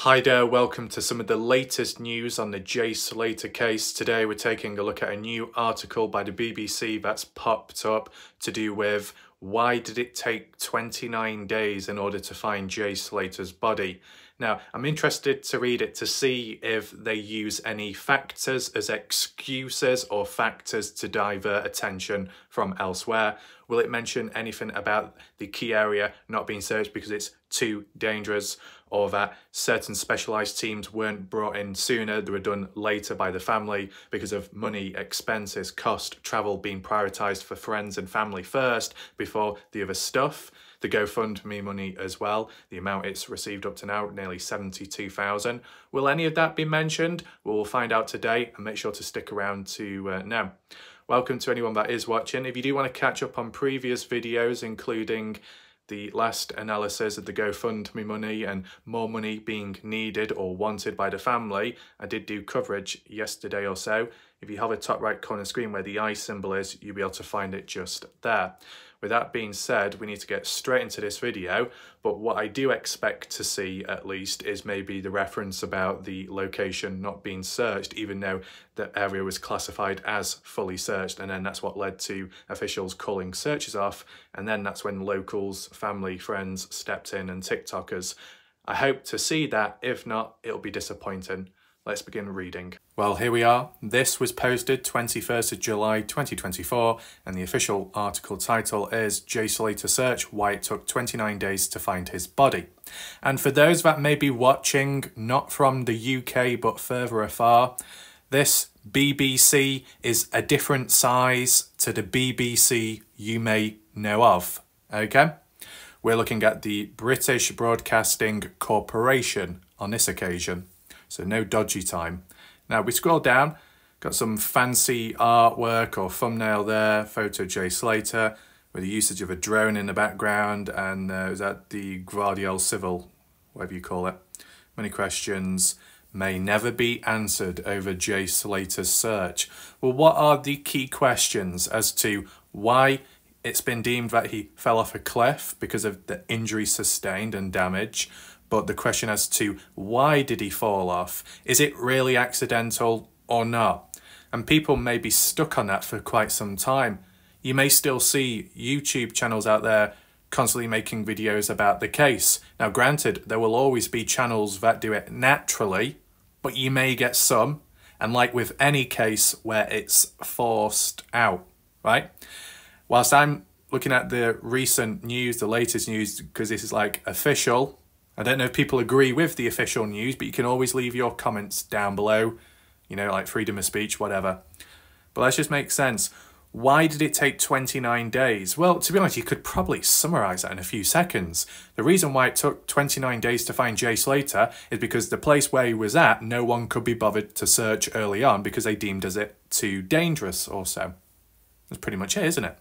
Hi there, welcome to some of the latest news on the Jay Slater case. Today we're taking a look at a new article by the BBC that's popped up to do with why did it take 29 days in order to find Jay Slater's body. Now, I'm interested to read it to see if they use any factors as excuses or factors to divert attention from elsewhere. Will it mention anything about the key area not being searched because it's too dangerous, or that certain specialised teams weren't brought in sooner, they were done later by the family because of money, expenses, cost, travel being prioritised for friends and family first before the other stuff? The GoFundMe money as well, the amount it's received up to now, nearly 72,000. Will any of that be mentioned? We'll find out today, and make sure to stick around to know. Welcome to anyone that is watching. If you do want to catch up on previous videos, including the last analysis of the GoFundMe money and more money being needed or wanted by the family, I did do coverage yesterday or so. If you have a top right corner screen where the eye symbol is, you'll be able to find it just there. With that being said, we need to get straight into this video, but what I do expect to see at least is maybe the reference about the location not being searched, even though the area was classified as fully searched, and then that's what led to officials calling searches off, and then that's when locals, family, friends stepped in and TikTokers. I hope to see that. If not, it'll be disappointing. Let's begin reading. Well, here we are. This was posted 21st of July 2024, and the official article title is Jay Slater Search, Why It Took 29 Days to Find His Body. And for those that may be watching not from the UK but further afar, this BBC is a different size to the BBC you may know of, okay? We're looking at the British Broadcasting Corporation on this occasion. So no dodgy time. Now we scroll down, got some fancy artwork or thumbnail there, photo Jay Slater with the usage of a drone in the background, and is that the Guardian Civil, whatever you call it. Many questions may never be answered over Jay Slater's search. Well, what are the key questions as to why it's been deemed that he fell off a cliff because of the injury sustained and damage? But the question as to why did he fall off? Is it really accidental or not? And people may be stuck on that for quite some time. You may still see YouTube channels out there constantly making videos about the case. Now granted, there will always be channels that do it naturally, but you may get some, and like with any case where it's forced out, right? Whilst I'm looking at the recent news, the latest news, because this is like official, I don't know if people agree with the official news, but you can always leave your comments down below, you know, like freedom of speech, whatever. But let's just make sense. Why did it take 29 days? Well, to be honest, you could probably summarise that in a few seconds. The reason why it took 29 days to find Jay Slater is because the place where he was at, no one could be bothered to search early on because they deemed as it too dangerous or so. That's pretty much it, isn't it?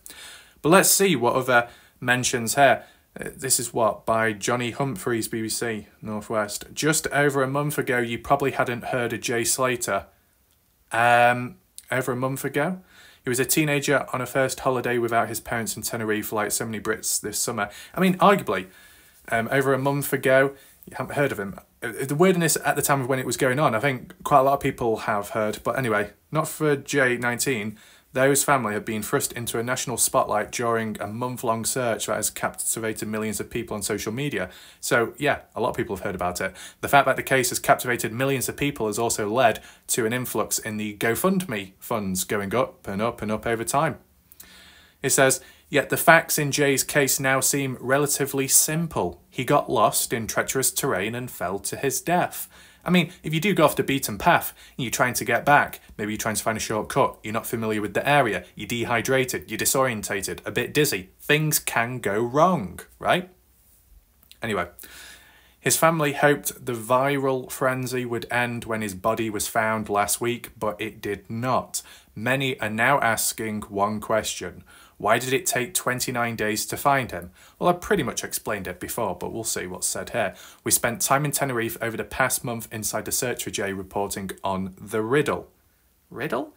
But let's see what other mentions here. This is what, by Johnny Humphreys, BBC Northwest. Just over a month ago, you probably hadn't heard of Jay Slater. Over a month ago? He was a teenager on a first holiday without his parents in Tenerife, like so many Brits this summer. I mean, arguably, over a month ago, you haven't heard of him. The weirdness at the time of when it was going on, I think quite a lot of people have heard. But anyway, not for J19. Those family have been thrust into a national spotlight during a month-long search that has captivated millions of people on social media. So yeah, a lot of people have heard about it. The fact that the case has captivated millions of people has also led to an influx in the GoFundMe funds going up and up and up over time. It says, yet the facts in Jay's case now seem relatively simple. He got lost in treacherous terrain and fell to his death. I mean, if you do go off the beaten path and you're trying to get back, maybe you're trying to find a shortcut, you're not familiar with the area, you're dehydrated, you're disorientated, a bit dizzy, things can go wrong, right? Anyway, his family hoped the viral frenzy would end when his body was found last week, but it did not. Many are now asking one question. Why did it take 29 days to find him? Well, I pretty much explained it before, but we'll see what's said here. We spent time in Tenerife over the past month inside the search for Jay, reporting on the riddle. Riddle?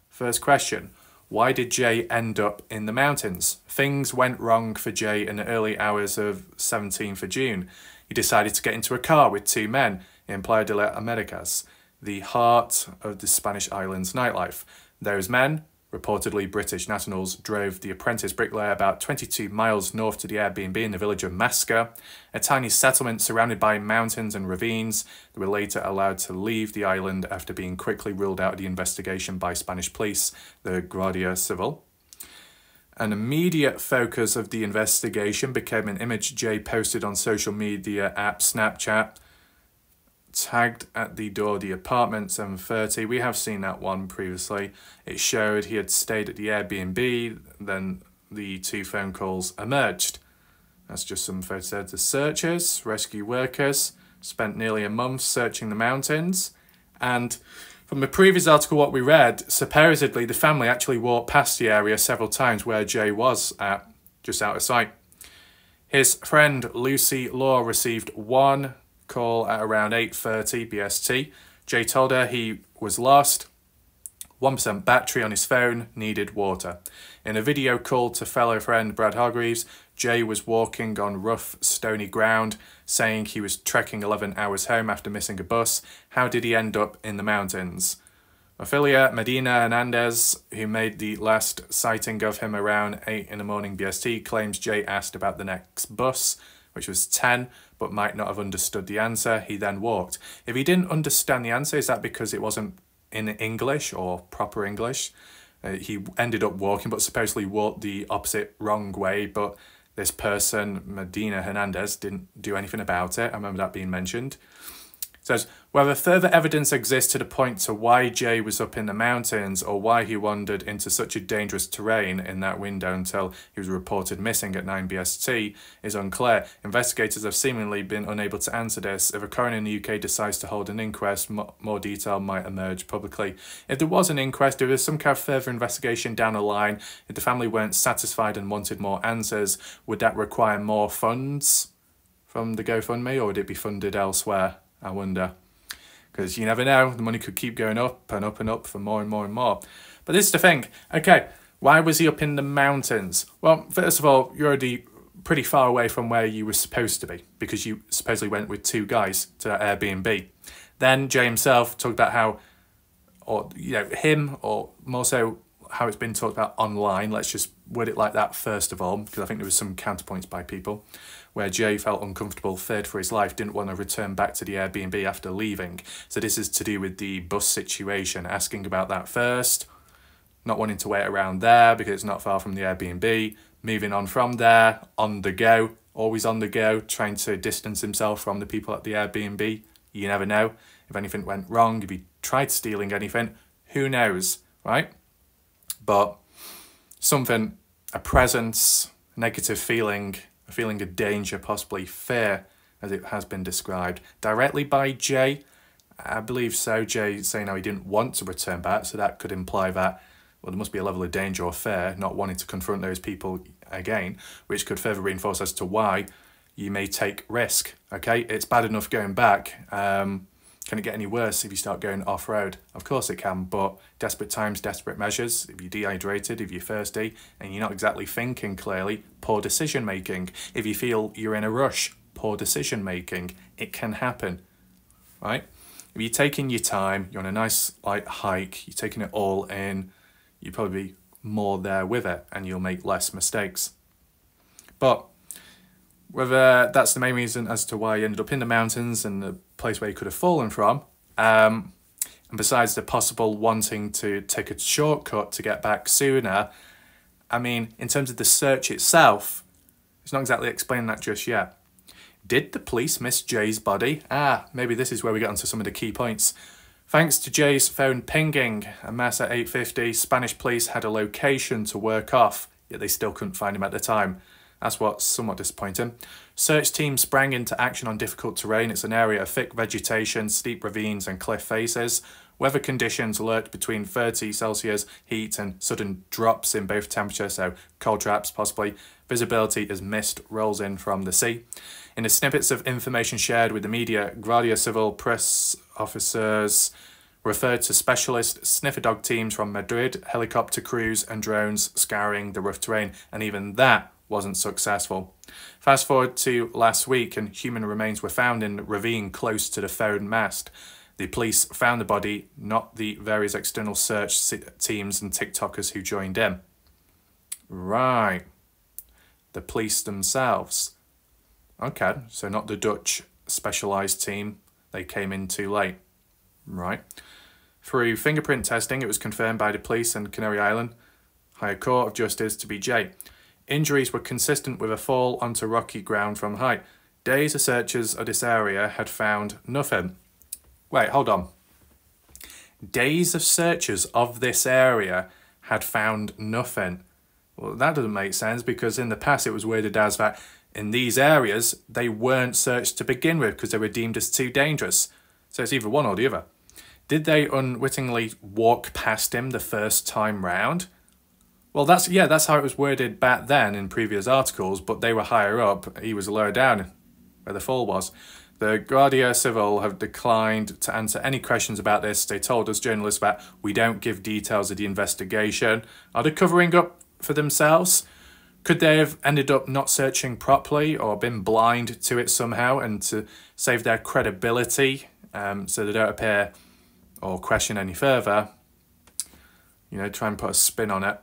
First question. Why did Jay end up in the mountains? Things went wrong for Jay in the early hours of 17th of June. He decided to get into a car with two men. in Playa de las Americas, the heart of the Spanish island's nightlife. Those men, reportedly British nationals, drove the apprentice bricklayer about 22 miles north to the Airbnb in the village of Masca, a tiny settlement surrounded by mountains and ravines. They were later allowed to leave the island after being quickly ruled out of the investigation by Spanish police, the Guardia Civil. An immediate focus of the investigation became an image Jay posted on social media app Snapchat, tagged at the door of the apartment 7:30. We have seen that one previously. It showed he had stayed at the Airbnb, then the 2 phone calls emerged. That's just some photos there. The searchers, rescue workers, spent nearly a month searching the mountains, and from the previous article what we read, supposedly the family actually walked past the area several times where Jay was at, just out of sight. His friend Lucy Law received one call at around 8:30 BST. Jay told her he was lost, 1% battery on his phone, needed water. In a video call to fellow friend Brad Hargreaves, Jay was walking on rough, stony ground, saying he was trekking 11 hours home after missing a bus. How did he end up in the mountains? Ophelia Medina Hernandez, who made the last sighting of him around 8 in the morning BST, claims Jay asked about the next bus, which was 10, but might not have understood the answer. He then walked. If he didn't understand the answer, is that because it wasn't in English or proper English? He ended up walking, but supposedly walked the opposite wrong way, but this person, Medina Hernandez, didn't do anything about it. I remember that being mentioned. It says, whether further evidence exists to the point to why Jay was up in the mountains or why he wandered into such a dangerous terrain in that window until he was reported missing at 9 BST is unclear. Investigators have seemingly been unable to answer this. If a coroner in the UK decides to hold an inquest, more detail might emerge publicly. If there was an inquest, if there's some kind of further investigation down the line, if the family weren't satisfied and wanted more answers, would that require more funds from the GoFundMe, or would it be funded elsewhere? I wonder, because you never know, the money could keep going up and up and up for more and more and more. But this is the thing, okay, why was he up in the mountains? Well, first of all, you're already pretty far away from where you were supposed to be, because you supposedly went with 2 guys to that Airbnb. Then Jay himself talked about how, or you know, him, or more so how it's been talked about online, let's just word it like that first of all, because I think there was some counterpoints by people, where Jay felt uncomfortable, feared for his life, didn't want to return back to the Airbnb after leaving. So this is to do with the bus situation, asking about that first, not wanting to wait around there because it's not far from the Airbnb, moving on from there, on the go, always on the go, trying to distance himself from the people at the Airbnb. You never know if anything went wrong, if he tried stealing anything, who knows, right? But something, a presence, negative feeling, a feeling of danger, possibly fear, as it has been described, directly by Jay. I believe so. Jay saying how he didn't want to return back, so that could imply that, well, there must be a level of danger or fear, not wanting to confront those people again, which could further reinforce as to why you may take risk, okay? It's bad enough going back. Can it get any worse if you start going off-road? Of course it can, but desperate times, desperate measures. If you're dehydrated, if you're thirsty, and you're not exactly thinking clearly, poor decision-making. If you feel you're in a rush, poor decision-making. It can happen, right? If you're taking your time, you're on a nice light hike, you're taking it all in, you're probably more there with it, and you'll make less mistakes. But whether that's the main reason as to why he ended up in the mountains and the place where he could have fallen from, and besides the possible wanting to take a shortcut to get back sooner, I mean, in terms of the search itself, it's not exactly explaining that just yet. Did the police miss Jay's body? Maybe this is where we get onto some of the key points. Thanks to Jay's phone pinging a mass at 8:50, Spanish police had a location to work off, yet they still couldn't find him at the time. That's what's somewhat disappointing. Search teams sprang into action on difficult terrain. It's an area of thick vegetation, steep ravines and cliff faces. Weather conditions lurked between 30 Celsius heat and sudden drops in both temperature, so cold traps possibly. Visibility as mist rolls in from the sea. In the snippets of information shared with the media, Guardia Civil press officers referred to specialist sniffer dog teams from Madrid, helicopter crews and drones scouring the rough terrain, and even that wasn't successful. Fast forward to last week and human remains were found in a ravine close to the phone mast. The police found the body, not the various external search teams and TikTokers who joined in. Right. The police themselves. Okay, so not the Dutch specialised team. They came in too late. Right. Through fingerprint testing, it was confirmed by the police and Canary Island Higher Court of Justice to be Jay. Injuries were consistent with a fall onto rocky ground from height. Days of searches of this area had found nothing. Wait, hold on. Days of searches of this area had found nothing. Well, that doesn't make sense because in the past it was worded as that in these areas they weren't searched to begin with because they were deemed as too dangerous. So it's either one or the other. Did they unwittingly walk past him the first time round? Well, that's how it was worded back then in previous articles, but they were higher up. He was lower down where the fall was. The Guardia Civil have declined to answer any questions about this. They told us journalists that we don't give details of the investigation. Are they covering up for themselves? Could they have ended up not searching properly or been blind to it somehow and to save their credibility so they don't appear or question any further? You know, try and put a spin on it.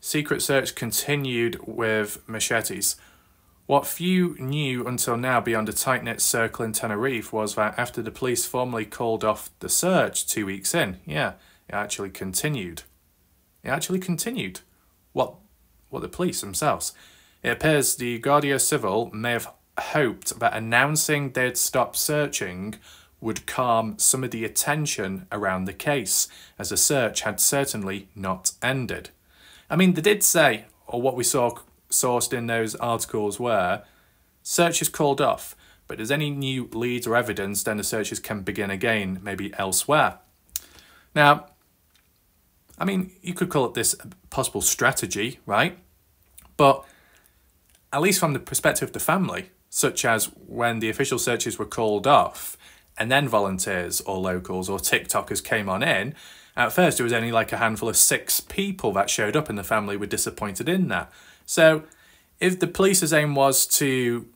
Secret search continued with machetes. What few knew until now beyond a tight-knit circle in Tenerife was that after the police formally called off the search 2 weeks in, it actually continued. It actually continued. What the police themselves. It appears the Guardia Civil may have hoped that announcing they'd stopped searching would calm some of the attention around the case, as the search had certainly not ended. I mean, they did say, or what we saw sourced in those articles were, search is called off, but if there's any new leads or evidence, then the searches can begin again, maybe elsewhere. Now, I mean, you could call it this a possible strategy, right? But at least from the perspective of the family, such as when the official searches were called off and then volunteers or locals or TikTokers came on in, at first it was only like a handful of 6 people that showed up and the family were disappointed in that. So if the police's aim was to,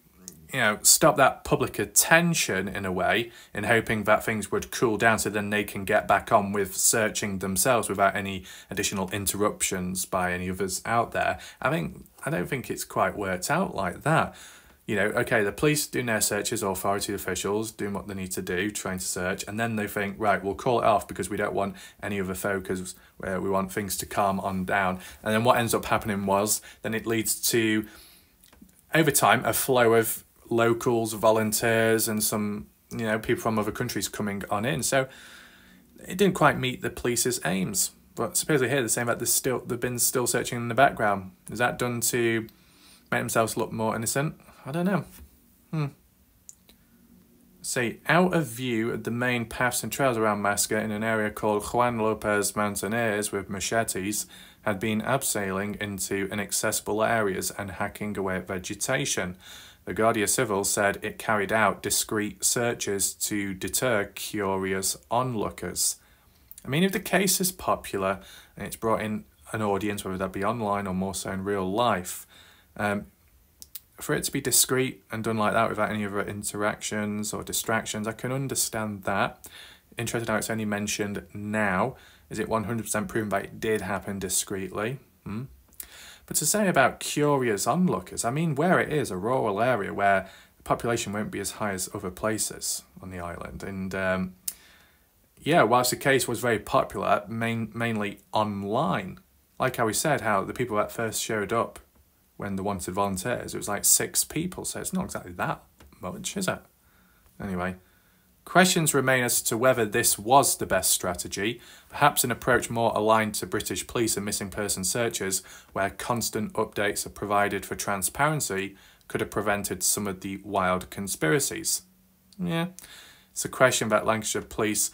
stop that public attention in a way, in hoping that things would cool down so then they can get back on with searching themselves without any additional interruptions by any others out there, I don't think it's quite worked out like that. Okay, the police doing their searches, authority officials doing what they need to do, trying to search, and then they think, right, we'll call it off because we don't want any other focus, where we want things to calm on down. And then what ends up happening was, then it leads to, over time, a flow of locals, volunteers, and some, people from other countries coming on in. So it didn't quite meet the police's aims. But supposedly here they're saying that they've been still searching in the background. Is that done to make themselves look more innocent? I don't know. See, out of view of the main paths and trails around Masca in an area called Juan Lopez Montañez with machetes had been abseiling into inaccessible areas and hacking away at vegetation. The Guardia Civil said it carried out discreet searches to deter curious onlookers. I mean, if the case is popular and it's brought in an audience, whether that be online or more so in real life, for it to be discreet and done like that without any other interactions or distractions, I can understand that. Interested how it's only mentioned now. Is it 100% proven that it did happen discreetly? But to say about curious onlookers, I mean, where it is a rural area where the population won't be as high as other places on the island. And whilst the case was very popular, mainly online, like how we said, how the people that first showed up when the wanted volunteers, it was like 6 people, so it's not exactly that much, is it? Anyway, questions remain as to whether this was the best strategy, perhaps an approach more aligned to British police and missing person searches, where constant updates are provided for transparency, could have prevented some of the wild conspiracies. Yeah, it's a question that Lancashire police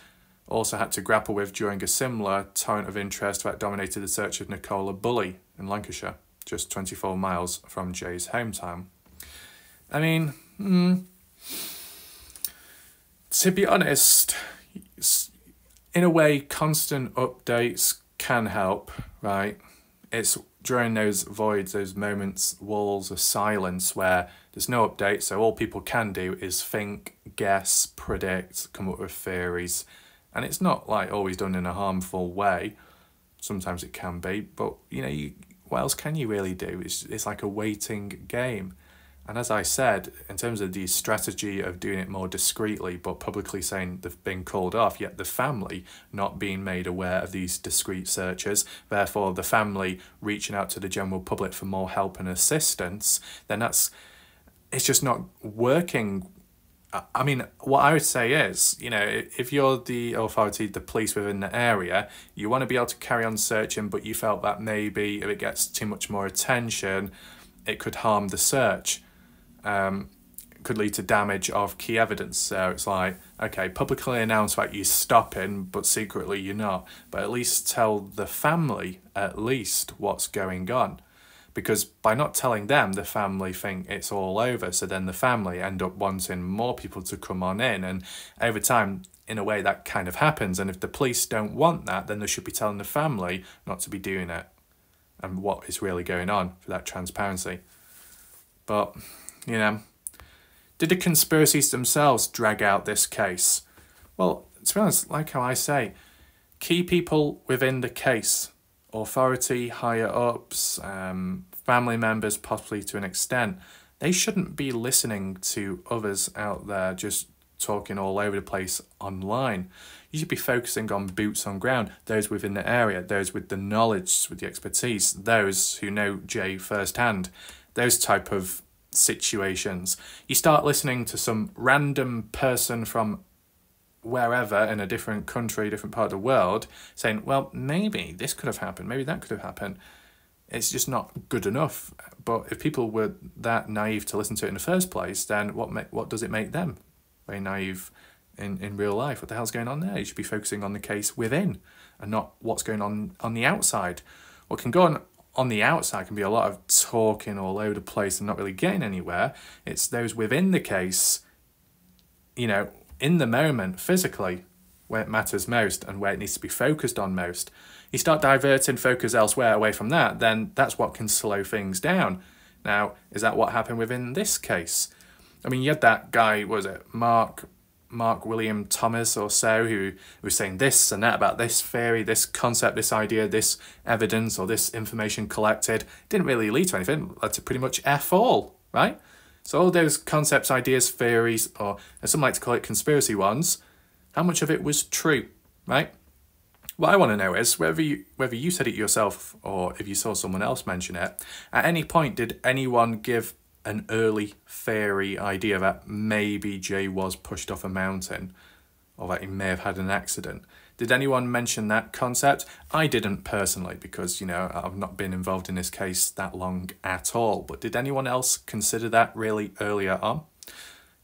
also had to grapple with during a similar torrent of interest that dominated the search of Nicola Bulley in Lancashire, just 24 miles from Jay's hometown. I mean, to be honest, in a way, constant updates can help, right? It's during those voids, those moments, walls of silence where there's no update, so all people can do is think, guess, predict, come up with theories. And it's not like always done in a harmful way. Sometimes it can be, but you know, what else can you really do? It's like a waiting game. And as I said, in terms of the strategy of doing it more discreetly, but publicly saying they've been called off, yet the family not being made aware of these discreet searches, therefore the family reaching out to the general public for more help and assistance, then it's just not working. I mean, what I would say is, you know, if you're the authority, the police within the area, you want to be able to carry on searching, but you felt that maybe if it gets too much more attention, it could harm the search. Could lead to damage of key evidence. So it's like, okay, publicly announce that you're stopping, but secretly you're not. But at least tell the family at least what's going on. Because by not telling them, the family think it's all over. So then the family end up wanting more people to come on in. And over time, in a way, that kind of happens. And if the police don't want that, then they should be telling the family not to be doing it. And what is really going on for that transparency. But, you know, did the conspiracies themselves drag out this case? Well, to be honest, like how I say, key people within the case, authority, higher ups, family members possibly to an extent, they shouldn't be listening to others out there just talking all over the place online. You should be focusing on boots on ground, those within the area, those with the knowledge, with the expertise, those who know Jay firsthand, those type of situations. You start listening to some random person from wherever in a different country, different part of the world, saying, well, maybe this could have happened, maybe that could have happened. It's just not good enough. But if people were that naive to listen to it in the first place, then what does it make them? Very naive in real life. What the hell's going on there? You should be focusing on the case within and not what's going on the outside. What can go on the outside can be a lot of talking all over the place and not really getting anywhere. It's those within the case, you know, in the moment, physically, where it matters most and where it needs to be focused on most. You start diverting focus elsewhere away from that, then that's what can slow things down. Now, is that what happened within this case? I mean, you had that guy, was it Mark William Thomas or so, who was saying this and that about this theory, this concept, this idea, this evidence or this information collected. Didn't really lead to anything. Led to pretty much F all, right? So all those concepts, ideas, theories, or as some like to call it, conspiracy ones, how much of it was true, right? What I want to know is whether you said it yourself or if you saw someone else mention it, at any point did anyone give an early theory idea that maybe Jay was pushed off a mountain or that he may have had an accident? Did anyone mention that concept? I didn't personally because, you know, I've not been involved in this case that long at all. But did anyone else consider that really earlier on? If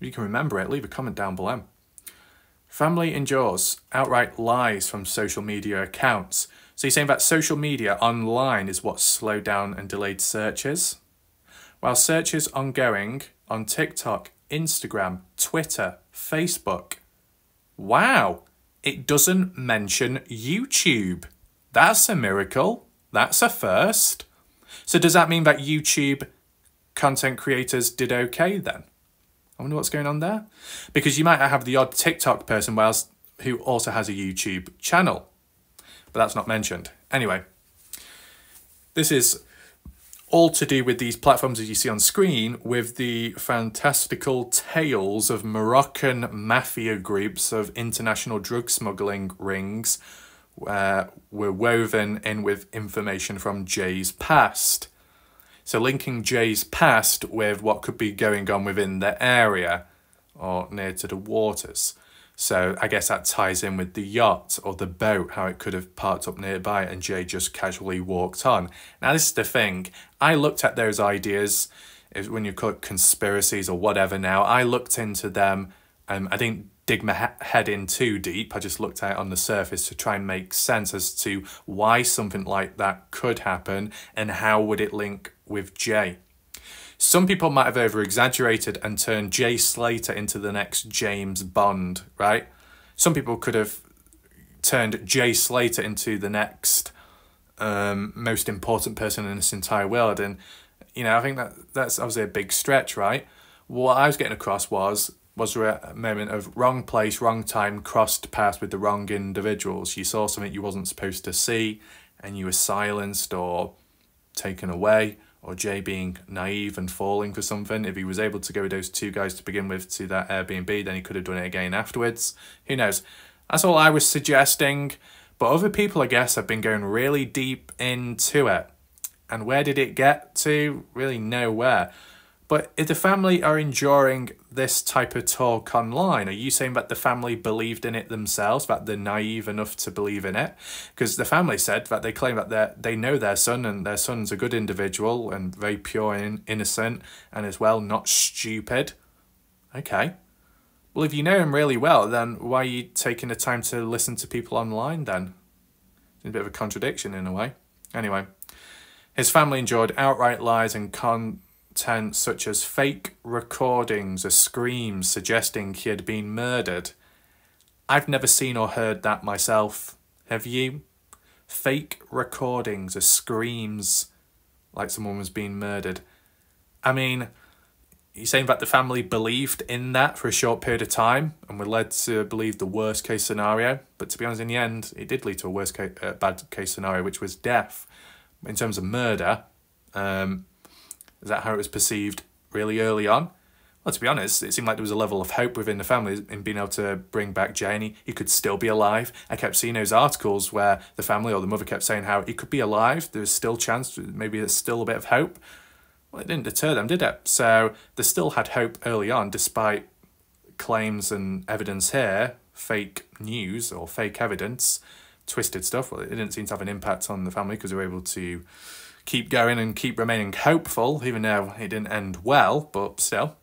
you can remember it, leave a comment down below. Family endures outright lies from social media accounts. So you're saying that social media online is what slowed down and delayed searches? While searches ongoing on TikTok, Instagram, Twitter, Facebook. Wow, it doesn't mention YouTube. That's a miracle. That's a first. So does that mean that YouTube content creators did okay then? I wonder what's going on there. Because you might have the odd TikTok person who also has a YouTube channel. But that's not mentioned. Anyway, this is all to do with these platforms as you see on screen, with the fantastical tales of Moroccan mafia groups of international drug smuggling rings were woven in with information from Jay's past. So linking Jay's past with what could be going on within the area or near to the waters. So I guess that ties in with the yacht or the boat, how it could have parked up nearby and Jay just casually walked on. Now this is the thing, I looked at those ideas, when you call it conspiracies or whatever now, I looked into them, I didn't dig my head in too deep, I just looked at it on the surface to try and make sense as to why something like that could happen and how would it link with Jay. Some people might have over-exaggerated and turned Jay Slater into the next James Bond, right? Some people could have turned Jay Slater into the next most important person in this entire world. And, you know, I think that's obviously a big stretch, right? What I was getting across was there a moment of wrong place, wrong time, crossed paths with the wrong individuals. You saw something you wasn't supposed to see and you were silenced or taken away, or Jay being naive and falling for something. If he was able to go with those two guys to begin with to that Airbnb, then he could have done it again afterwards. Who knows? That's all I was suggesting. But other people, I guess, have been going really deep into it. And where did it get to? Really nowhere. But if the family are enduring this type of talk online, are you saying that the family believed in it themselves, that they're naive enough to believe in it? Because the family said that they claim that they know their son, and their son's a good individual and very pure and innocent, and as well not stupid. Okay. Well, if you know him really well, then why are you taking the time to listen to people online then? It's a bit of a contradiction in a way. Anyway, his family endured outright lies and content such as fake recordings of screams suggesting he had been murdered. I've never seen or heard that myself. Have you? Fake recordings of screams like someone was being murdered. I mean, you're saying that the family believed in that for a short period of time and were led to believe the worst case scenario. But to be honest, in the end, it did lead to a bad case scenario, which was death. In terms of murder, is that how it was perceived really early on? Well, to be honest, it seemed like there was a level of hope within the family in being able to bring back Jay, and he could still be alive. I kept seeing those articles where the family or the mother kept saying how he could be alive. There's still a chance, maybe there's still a bit of hope. Well, it didn't deter them, did it? So they still had hope early on, despite claims and evidence here, fake news or fake evidence, twisted stuff. Well, it didn't seem to have an impact on the family because they were able to keep going and keep remaining hopeful, even though it didn't end well, but still.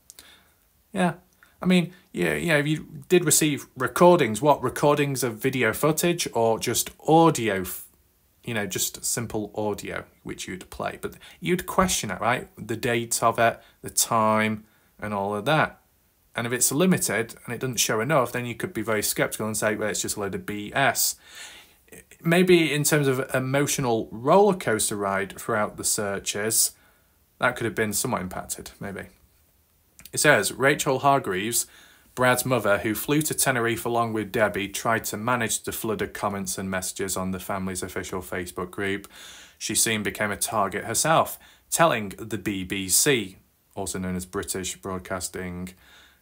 Yeah. I mean, yeah, if you did receive recordings, what, recordings of video footage or just audio, just simple audio, which you'd play. But you'd question it, right? The date of it, the time, and all of that. And if it's limited and it doesn't show enough, then you could be very skeptical and say, well, it's just a load of BS. Maybe in terms of emotional roller coaster ride throughout the searches, that could have been somewhat impacted, maybe. It says, Rachel Hargreaves, Brad's mother, who flew to Tenerife along with Debbie, tried to manage the flood of comments and messages on the family's official Facebook group. She soon became a target herself, telling the BBC, also known as British Broadcasting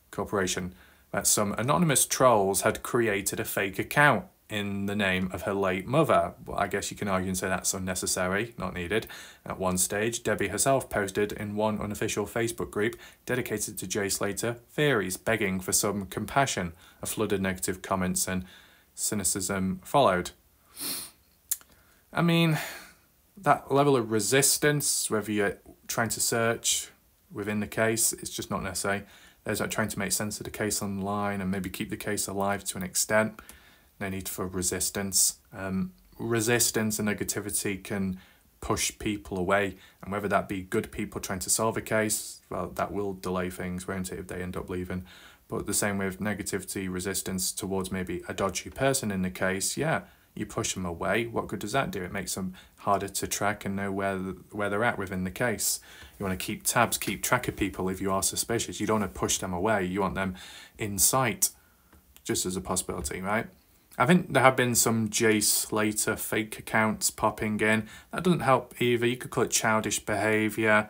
Corporation, that some anonymous trolls had created a fake account in the name of her late mother. Well, I guess you can argue and say that's unnecessary, not needed. At one stage, Debbie herself posted in one unofficial Facebook group dedicated to Jay Slater theories, begging for some compassion. A flood of negative comments and cynicism followed. I mean, that level of resistance, whether you're trying to search within the case, it's just not necessary. There's like trying to make sense of the case online and maybe keep the case alive to an extent. No need for resistance. Resistance and negativity can push people away, and whether that be good people trying to solve a case, well, that will delay things, won't it, if they end up leaving. But the same with negativity, resistance towards maybe a dodgy person in the case, yeah, you push them away. What good does that do? It makes them harder to track and know where they're at within the case. You want to keep tabs, keep track of people if you are suspicious. You don't want to push them away. You want them in sight, just as a possibility, right? I think there have been some Jay Slater fake accounts popping in. That doesn't help either. You could call it childish behaviour.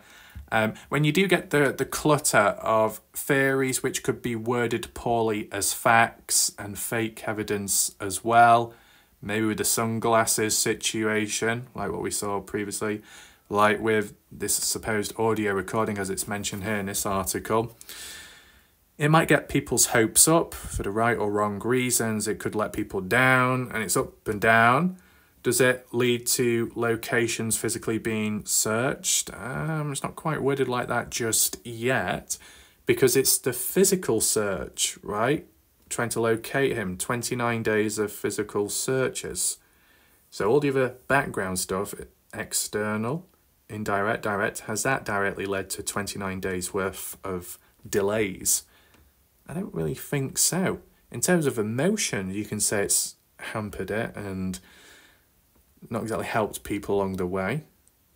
When you do get the clutter of theories which could be worded poorly as facts and fake evidence as well, maybe with the sunglasses situation, like what we saw previously, like with this supposed audio recording as it's mentioned here in this article, it might get people's hopes up for the right or wrong reasons. It could let people down, and it's up and down. Does it lead to locations physically being searched? It's not quite worded like that just yet, because it's the physical search, right? Trying to locate him, 29 days of physical searches. So all the other background stuff, external, indirect, direct, has that directly led to 29 days worth of delays? I don't really think so. In terms of emotion, you can say it's hampered it and not exactly helped people along the way.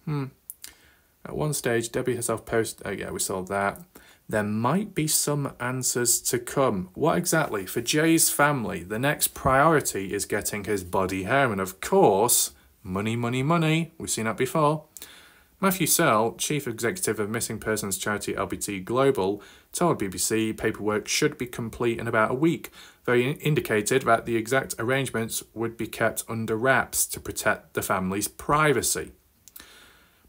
At one stage, Debbie herself posted, oh yeah, we saw that. There might be some answers to come. What exactly? For Jay's family, the next priority is getting his body home. And of course, money, money, money. We've seen that before. Matthew Searle, Chief Executive of Missing Persons charity LBT Global, told BBC paperwork should be complete in about a week, though he indicated that the exact arrangements would be kept under wraps to protect the family's privacy.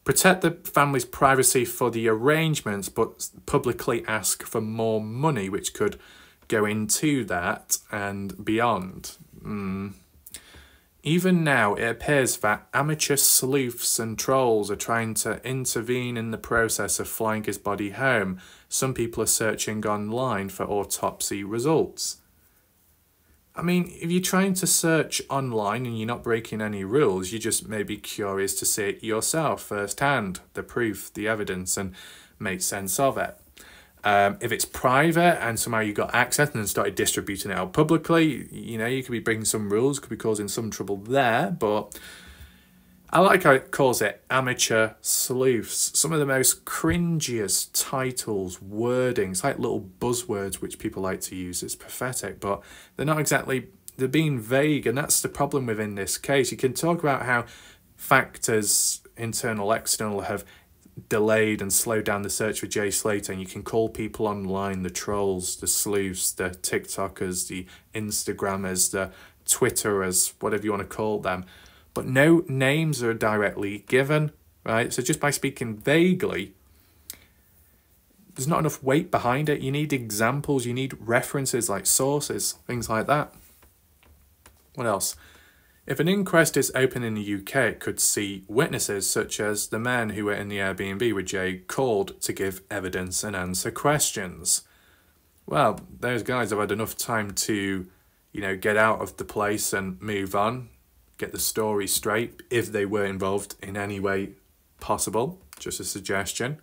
Protect the family's privacy for the arrangements, but publicly ask for more money, which could go into that and beyond. Even now, it appears that amateur sleuths and trolls are trying to intervene in the process of flying his body home. Some people are searching online for autopsy results. I mean, if you're trying to search online and you're not breaking any rules, you just may be curious to see it yourself firsthand, the proof, the evidence, and make sense of it. If it's private and somehow you got access and then started distributing it out publicly, you know, you could be breaking some rules, could be causing some trouble there, but I like how it calls it amateur sleuths. Some of the most cringiest titles, wordings, like little buzzwords which people like to use. It's pathetic, but they're not exactly, they're being vague, and that's the problem within this case. You can talk about how factors, internal, external, have delayed and slowed down the search for Jay Slater, and you can call people online the trolls, the sleuths, the TikTokers, the Instagrammers, the Twitterers, whatever you want to call them. But no names are directly given, right? So just by speaking vaguely, there's not enough weight behind it. You need examples, you need references like sources, things like that. What else? If an inquest is open in the UK, it could see witnesses such as the men who were in the Airbnb with Jay called to give evidence and answer questions. Well, those guys have had enough time to, you know, get out of the place and move on, get the story straight, if they were involved in any way possible. Just a suggestion.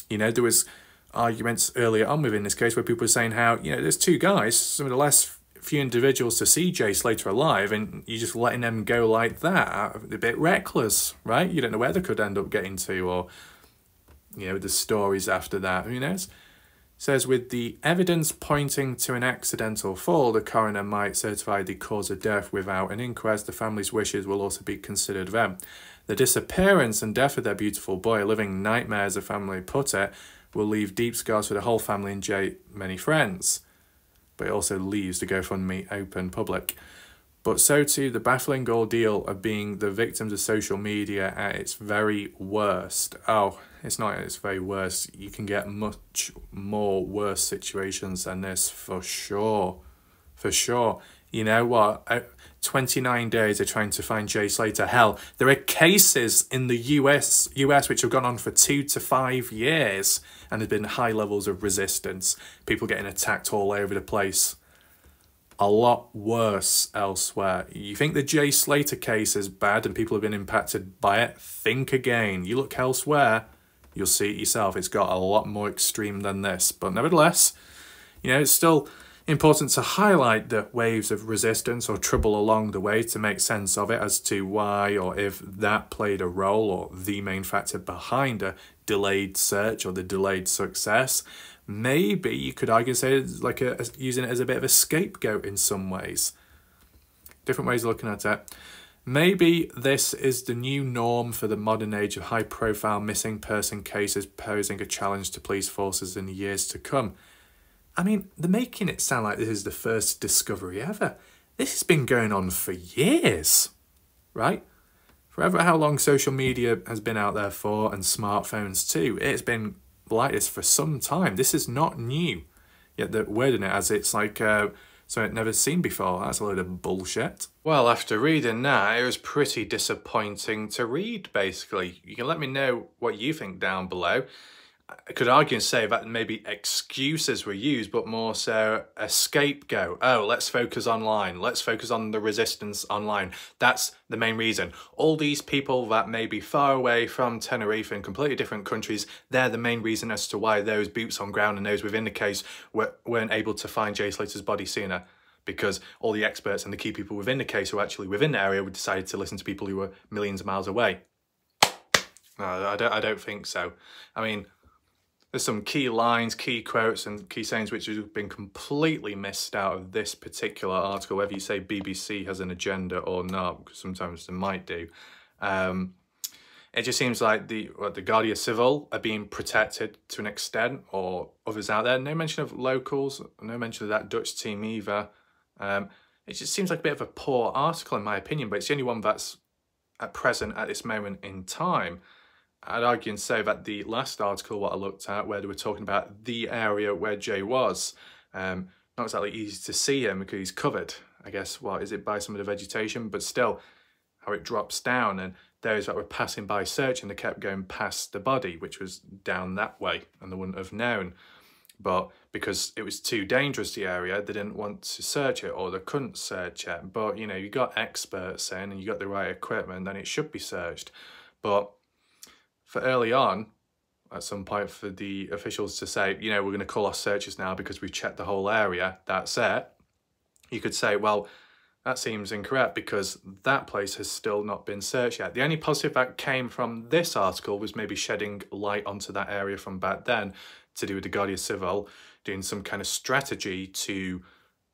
You know, there was arguments earlier on within this case where people were saying how, you know, there's two guys, some of the last few individuals to see Jay Slater alive, and you're just letting them go like that. A bit reckless, right? You don't know where they could end up getting to, or, you know, the stories after that. Who knows? Says, with the evidence pointing to an accidental fall, the coroner might certify the cause of death without an inquest. The family's wishes will also be considered then. The disappearance and death of their beautiful boy, a living nightmare as the family put it, will leave deep scars for the whole family and Jay many friends. But it also leaves the GoFundMe open public. But so too the baffling ordeal of being the victims of social media at its very worst. Oh, it's not at its very worst. You can get much more worse situations than this, for sure. For sure. You know what? 29 days they're trying to find Jay Slater. Hell, there are cases in the US which have gone on for 2 to 5 years, and there's been high levels of resistance. People getting attacked all over the place. A lot worse elsewhere. You think the Jay Slater case is bad and people have been impacted by it? Think again. You look elsewhere, you'll see it yourself. It's got a lot more extreme than this. But nevertheless, you know, it's still important to highlight the waves of resistance or trouble along the way to make sense of it as to why or if that played a role or the main factor behind a delayed search or the delayed success. Maybe you could argue, say, it's like using it as a bit of a scapegoat in some ways. Different ways of looking at it. Maybe this is the new norm for the modern age of high-profile missing person cases posing a challenge to police forces in the years to come. I mean, they're making it sound like this is the first discovery ever. This has been going on for years, right? Forever how long social media has been out there for, and smartphones too. It's been like this for some time. This is not new. Yet they're wording it as it's like something never seen before. That's a load of bullshit. Well, after reading that, it was pretty disappointing to read, basically. You can let me know what you think down below. I could argue and say that maybe excuses were used, but more so a scapegoat. Oh, let's focus online. Let's focus on the resistance online. That's the main reason. All these people that may be far away from Tenerife in completely different countries, they're the main reason as to why those boots on ground and those within the case weren't able to find Jay Slater's body sooner. because all the experts and the key people within the case who are actually within the area would decide to listen to people who were millions of miles away. No, I don't think so. I mean, there's some key lines, key quotes and key sayings which have been completely missed out of this particular article, whether you say BBC has an agenda or not, because sometimes they might do. It just seems like the Guardia Civil are being protected to an extent, or others out there. No mention of locals, no mention of that Dutch team either. It just seems like a bit of a poor article in my opinion, but it's the only one that's at present at this moment in time. I'd argue and say that the last article, what I looked at, where they were talking about the area where Jay was, not exactly easy to see him because he's covered, I guess, what is it, by some of the vegetation, but still, how it drops down, and those that were passing by searching, they kept going past the body, which was down that way, and they wouldn't have known. But because it was too dangerous, the area, they didn't want to search it, or they couldn't search it. But, you know, you got experts in and you got the right equipment, then it should be searched. But for early on, at some point for the officials to say, you know, we're going to call off searches now because we've checked the whole area, that's it. You could say, well, that seems incorrect because that place has still not been searched yet. The only positive that came from this article was maybe shedding light onto that area from back then to do with the Guardia Civil, doing some kind of strategy to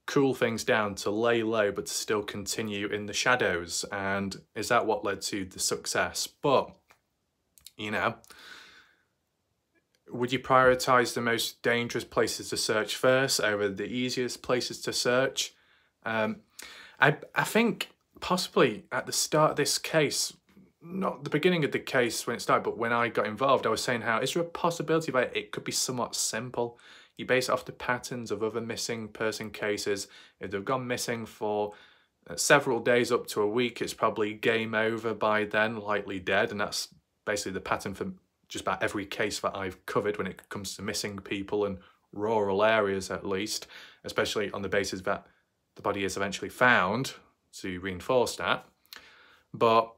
cool things down, to lay low, but to still continue in the shadows. And is that what led to the success? But, you know, would you prioritise the most dangerous places to search first over the easiest places to search? I think possibly at the start of this case, not the beginning of the case when it started, but when I got involved, I was saying how is there a possibility that it could be somewhat simple? You base it off the patterns of other missing person cases. If they've gone missing for several days up to a week, it's probably game over by then, likely dead. And that's basically the pattern for just about every case that I've covered when it comes to missing people in rural areas, at least, especially on the basis that the body is eventually found, to reinforce that. But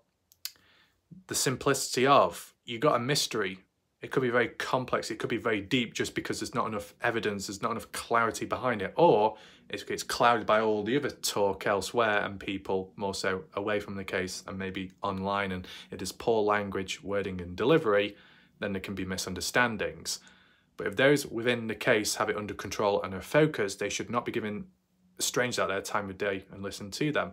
the simplicity of, you got a mystery, it could be very complex, it could be very deep just because there's not enough evidence, there's not enough clarity behind it, or it's clouded by all the other talk elsewhere and people more so away from the case and maybe online, and it is poor language, wording and delivery, then there can be misunderstandings. But if those within the case have it under control and are focused, they should not be given strangers out there time of day and listen to them,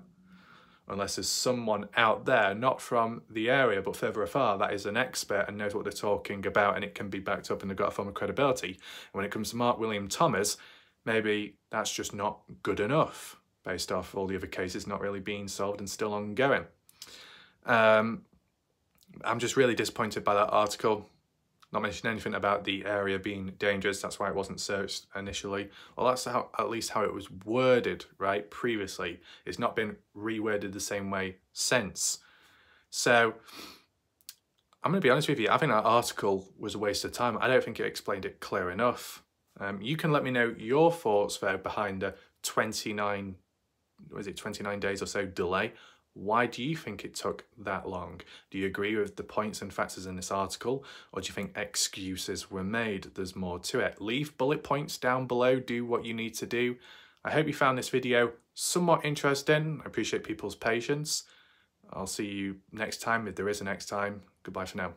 unless there's someone out there, not from the area but further afar, that is an expert and knows what they're talking about, and it can be backed up and they've got a form of credibility. And when it comes to Mark William Thomas, maybe that's just not good enough based off all the other cases not really being solved and still ongoing. I'm just really disappointed by that article. Not mentioning anything about the area being dangerous, that's why it wasn't searched initially. Well, that's how, at least how it was worded, right, previously. It's not been reworded the same way since. So, I'm going to be honest with you, I think that article was a waste of time. I don't think it explained it clear enough. You can let me know your thoughts there behind the 29 days or so delay. Why do you think it took that long? Do you agree with the points and factors in this article, or do you think excuses were made? There's more to it. Leave bullet points down below, do what you need to do. I hope you found this video somewhat interesting. I appreciate people's patience. I'll see you next time, if there is a next time. Goodbye for now.